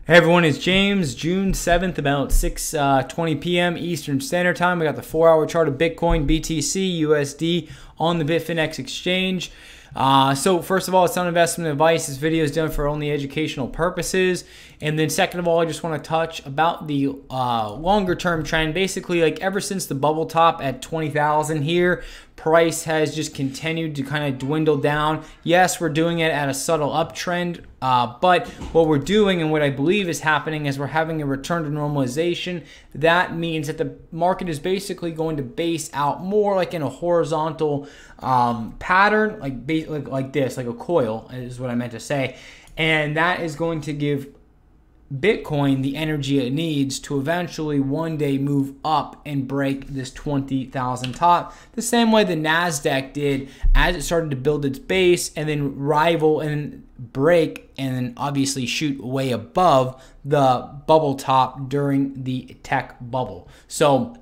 Hey everyone, it's James. June 7th, about 6:20 p.m. Eastern Standard Time. We got the 4-hour chart of Bitcoin, BTC, USD on the Bitfinex exchange. So first of all, it's not investment advice. This video is done for only educational purposes. And then second of all, I just want to touch about the longer term trend. Basically, like ever since the bubble top at 20,000 here, price has just continued to kind of dwindle down. Yes, we're doing it at a subtle uptrend, but what we're doing and what I believe is happening is we're having a return to normalization. That means that the market is basically going to base out more like in a horizontal pattern, like this, like a coil is what I meant to say. And that is going to give Bitcoin the energy it needs to eventually one day move up and break this 20,000 top, the same way the NASDAQ did as it started to build its base and then rival and break and then obviously shoot way above the bubble top during the tech bubble. So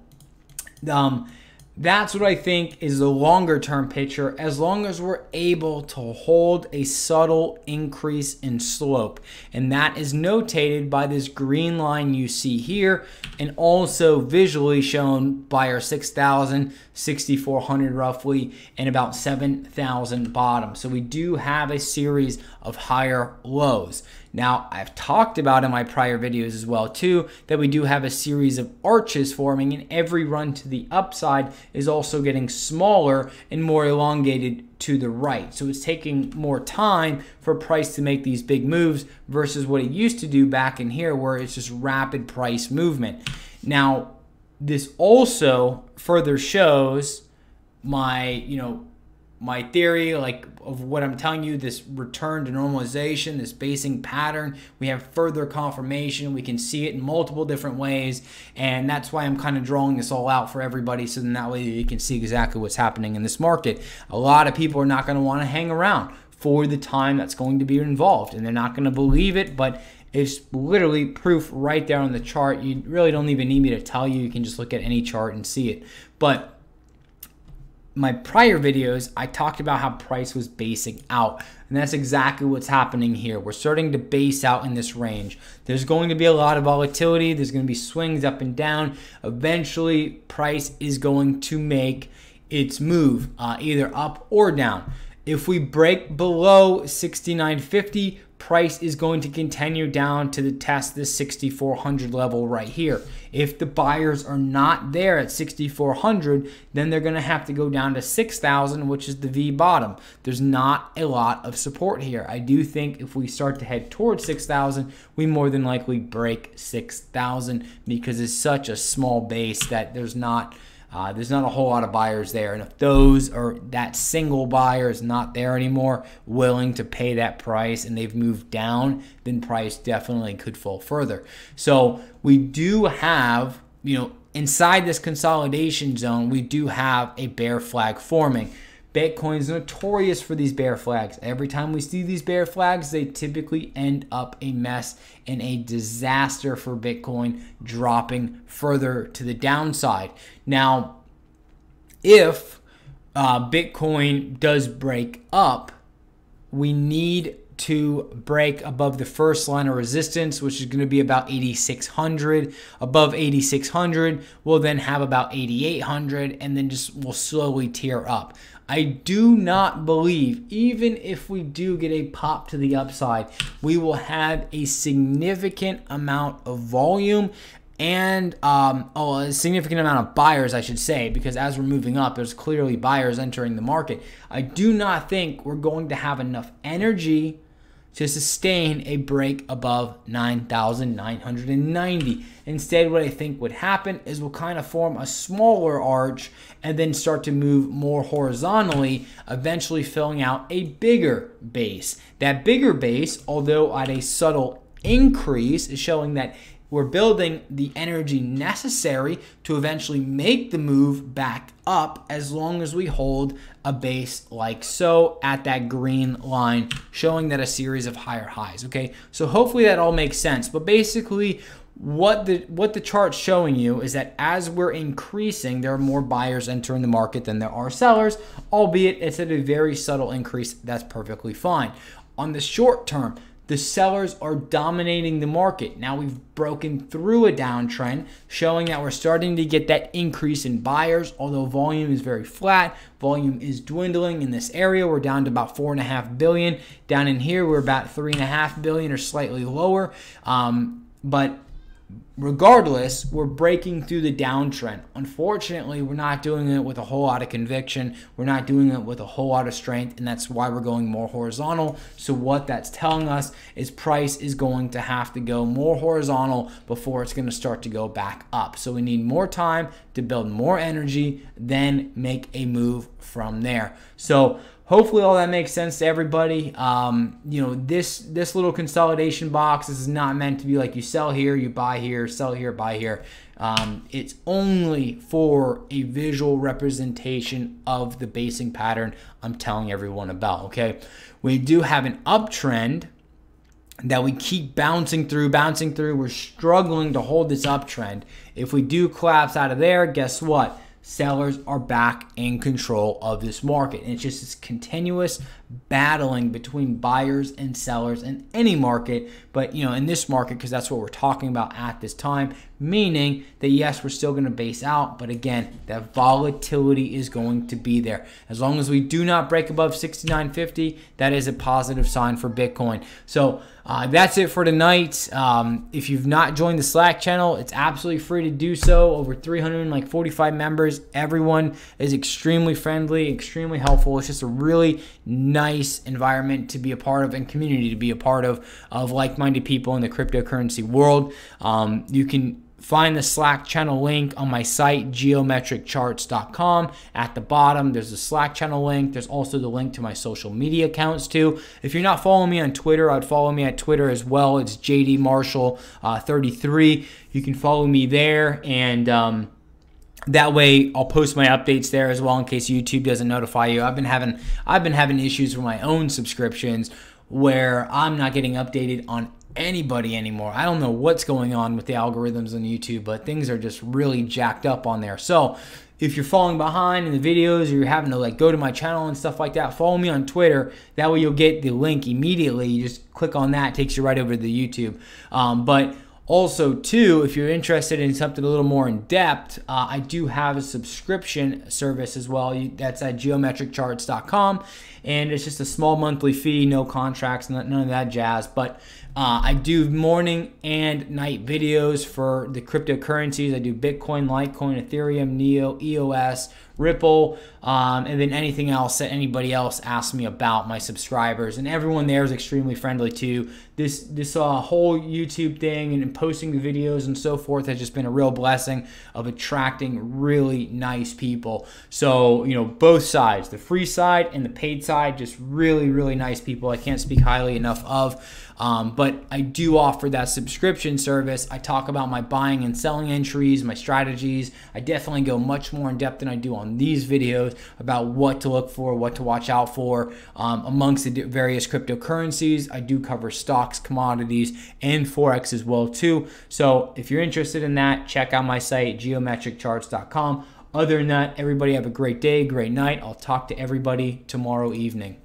that's what I think is the longer term picture, as long as we're able to hold a subtle increase in slope. And that is notated by this green line you see here, and also visually shown by our 6,000, 6,400 roughly, and about 7,000 bottom. So we do have a series of higher lows. Now, I've talked about in my prior videos as well too, that we do have a series of arches forming, and every run to the upside is also getting smaller and more elongated to the right. So it's taking more time for price to make these big moves versus what it used to do back in here where it's just rapid price movement. Now, this also further shows my, my theory, like of what I'm telling you, this return to normalization, this basing pattern. We have further confirmation. We can see it in multiple different ways. And that's why I'm kind of drawing this all out for everybody, so then that way you can see exactly what's happening in this market. A lot of people are not going to want to hang around for the time that's going to be involved, and they're not going to believe it, but it's literally proof right there on the chart. You really don't even need me to tell you. You can just look at any chart and see it. But my prior videos, I talked about how price was basing out, and that's exactly what's happening here. We're starting to base out in this range. There's going to be a lot of volatility. There's going to be swings up and down. Eventually, price is going to make its move either up or down. If we break below 69.50, price is going to continue down to test this 6,400 level right here. If the buyers are not there at 6,400, then they're going to have to go down to 6,000, which is the V bottom. There's not a lot of support here. I do think if we start to head towards 6,000, we more than likely break 6,000 because it's such a small base that there's not a whole lot of buyers there. And if those or that single buyer is not there anymore, willing to pay that price, and they've moved down, then price definitely could fall further. So we do have, inside this consolidation zone, we do have a bear flag forming. Bitcoin is notorious for these bear flags. Every time we see these bear flags, they typically end up a mess and a disaster for Bitcoin, dropping further to the downside. Now, if Bitcoin does break up, we need to break above the first line of resistance, which is going to be about 8,600. Above 8,600, we'll then have about 8,800, and then we'll slowly tear up. I do not believe, even if we do get a pop to the upside, we will have a significant amount of volume and a significant amount of buyers, I should say, because as we're moving up, there's clearly buyers entering the market. I do not think we're going to have enough energy to sustain a break above 9,990. Instead, what I think would happen is we'll kind of form a smaller arch and then start to move more horizontally, eventually filling out a bigger base. That bigger base, although at a subtle increase, is showing that we're building the energy necessary to eventually make the move back up, as long as we hold a base like so at that green line, showing that a series of higher highs. Okay, so hopefully that all makes sense. But basically, what the chart's showing you is that as we're increasing, there are more buyers entering the market than there are sellers, albeit it's at a very subtle increase. That's perfectly fine. On the short term, the sellers are dominating the market. Now we've broken through a downtrend, showing that we're starting to get that increase in buyers, although volume is very flat. Volume is dwindling in this area. We're down to about 4.5 billion. Down in here, we're about 3.5 billion or slightly lower. But regardless, we're breaking through the downtrend. Unfortunately, we're not doing it with a whole lot of conviction. We're not doing it with a whole lot of strength, and that's why we're going more horizontal. So what that's telling us is price is going to have to go more horizontal before it's going to start to go back up. So we need more time to build more energy, then make a move from there. So hopefully all that makes sense to everybody. You know, this little consolidation box, this is not meant to be like you sell here, you buy here, sell here, buy here. It's only for a visual representation of the basing pattern I'm telling everyone about, okay? We do have an uptrend that we keep bouncing through. We're struggling to hold this uptrend. If we do collapse out of there, guess what? Sellers are back in control of this market. And it's just this continuous battling between buyers and sellers in any market, but you know, in this market, because that's what we're talking about at this time, meaning that yes, we're still going to base out, but again, that volatility is going to be there. As long as we do not break above 69.50, that is a positive sign for Bitcoin. So that's it for tonight. If you've not joined the Slack channel, it's absolutely free to do so. Over 345 members. Everyone is extremely friendly, extremely helpful. It's just a really nice environment to be a part of and community to be a part of like-minded people in the cryptocurrency world. You can find the Slack channel link on my site, geometriccharts.com. At the bottom, there's the Slack channel link. There's also the link to my social media accounts too. If you're not following me on Twitter, I'd follow me at Twitter as well. It's JDMarshall33. You can follow me there, and that way I'll post my updates there as well in case YouTube doesn't notify you. I've been having issues with my own subscriptions where I'm not getting updated on anybody anymore. I don't know what's going on with the algorithms on YouTube, but things are just really jacked up on there. So if you're falling behind in the videos or you're having to like go to my channel and stuff like that, follow me on Twitter. That way you'll get the link immediately. You just click on that, it takes you right over to the YouTube. But also, too, if you're interested in something a little more in depth, I do have a subscription service as well. That's at geometriccharts.com, and it's just a small monthly fee, no contracts, none of that jazz. But I do morning and night videos for the cryptocurrencies. I do Bitcoin, Litecoin, Ethereum, Neo, EOS, Ripple, and then anything else that anybody else asks me about, my subscribers. And everyone there is extremely friendly too. This whole YouTube thing and posting the videos and so forth has just been a real blessing of attracting really nice people. So, you know, both sides, the free side and the paid side, just really, really nice people I can't speak highly enough of. But I do offer that subscription service. I talk about my buying and selling entries, my strategies. I definitely go much more in depth than I do on these videos about what to look for, what to watch out for amongst the various cryptocurrencies. I do cover stocks, commodities, and Forex as well too. So if you're interested in that, check out my site, geometriccharts.com. Other than that, everybody have a great day, great night. I'll talk to everybody tomorrow evening.